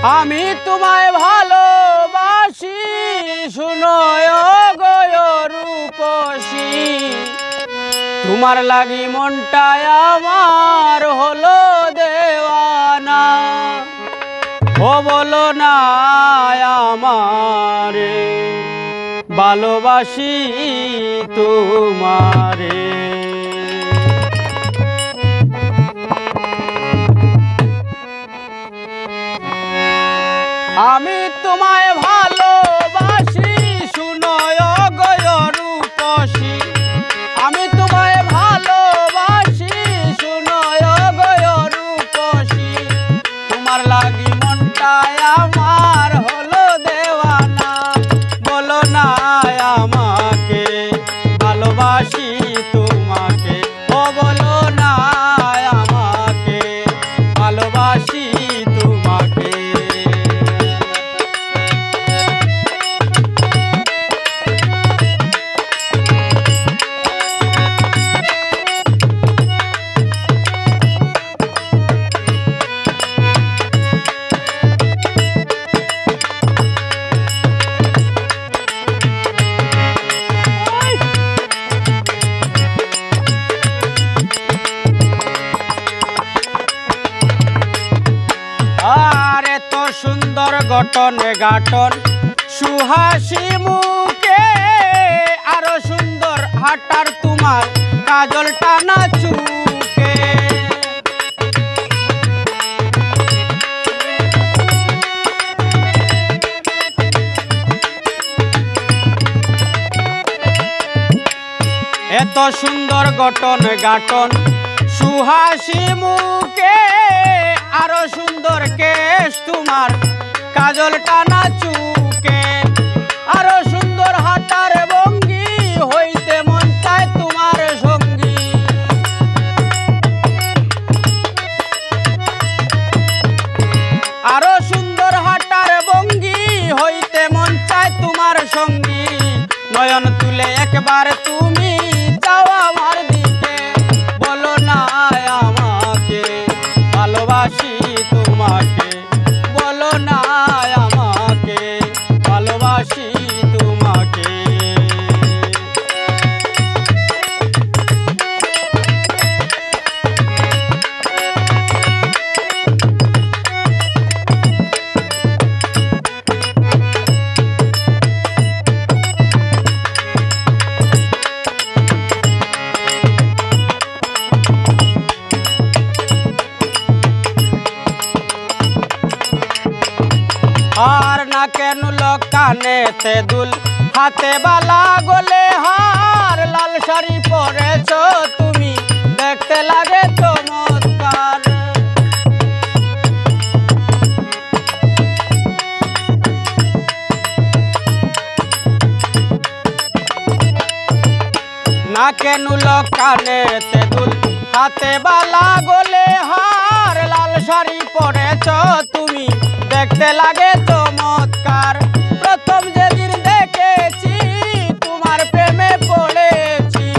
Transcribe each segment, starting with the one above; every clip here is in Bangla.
আমি তোমায় ভালোবাসি শুনো গো রূপসী, তোমার লাগি মনটায় আমার হলো দেওয়ানা। ও বলো না আমারে ভালোবাসি তোমারে। আমি তোমায় ভালোবাসি শুনো গো রূপসী, আমি তোমায় ভালোবাসি শুনো গো রূপসী, তোমার লাগি মনটায় আমার হলো দেওয়ানা। বলো না আমাকে ভালোবাসি তোমাকে, ও বলো না আমাকে ভালোবাসি তোমাকে। আরে তো সুন্দর গঠন গাঠন সুহাসী মুখে, আরো সুন্দর হাঁটার তোমার কাজল টানা চুকে। এত সুন্দর গঠন গাঠন সুহাসী মুখে, আরো সুন্দর কেশ তোমার কাজল টানা চুকে, আরো সুন্দর হাঁটার ভঙ্গি হইতে মন চায় তোমার সঙ্গী। আরো সুন্দর হাঁটার ভঙ্গি হইতে মন চায় তোমার সঙ্গী। নয়ন তুলে একবার তুমি যাও আমার দিকে, বলো না আমাকে ভালোবাসি তোমাকে, বলো না আমাকে ভালোবাসি তোমাকে। আর না কেন কানেতে দুল হাতে বালা গলে হার, লাল শাড়ি পরেছ তুমি দেখতে লাগে চমৎকার। না কেন কানেতে দুল হাতে বালা গলে হার, লাল শাড়ি পরেছ তুমি দেখতে লাগে চমৎকার। প্রথম যেদিন দেখেছি তোমার প্রেমে পড়েছি,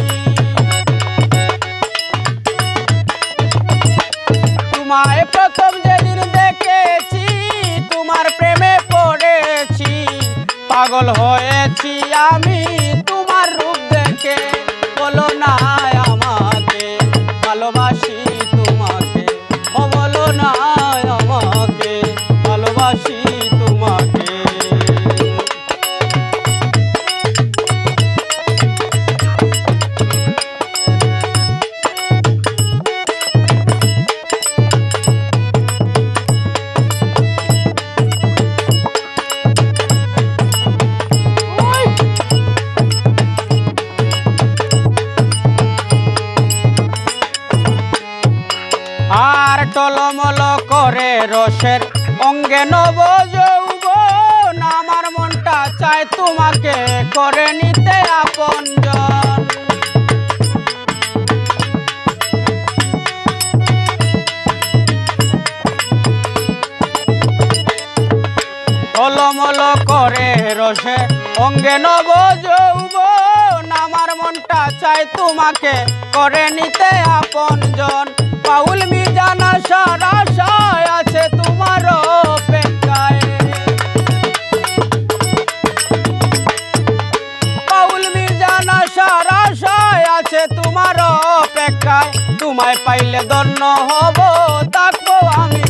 তোমায় প্রথম যেদিন দেখেছি তোমার প্রেমে পড়েছি। পাগল হয়েছি আমি তোমার রূপ দেখে, বলো না আমাকে ভালোবাসি তোমাকে, ও বলো না আমাকে ভালোবাসি তোমাকে। আর টলমল করে রসের অঙ্গে নব যৌবন, আমার মনটা চায় তোমাকে করে নিতে আপনজন। টলমল করে রসে অঙ্গে নব যৌবন, আমার মনটা চায় তোমাকে করে নিতে আপনজন। পাউল মিজান আশার আশায় আছে তোমার অপেক্ষা, তোমায় পাইলে ধন্য হব, থাকবো আমি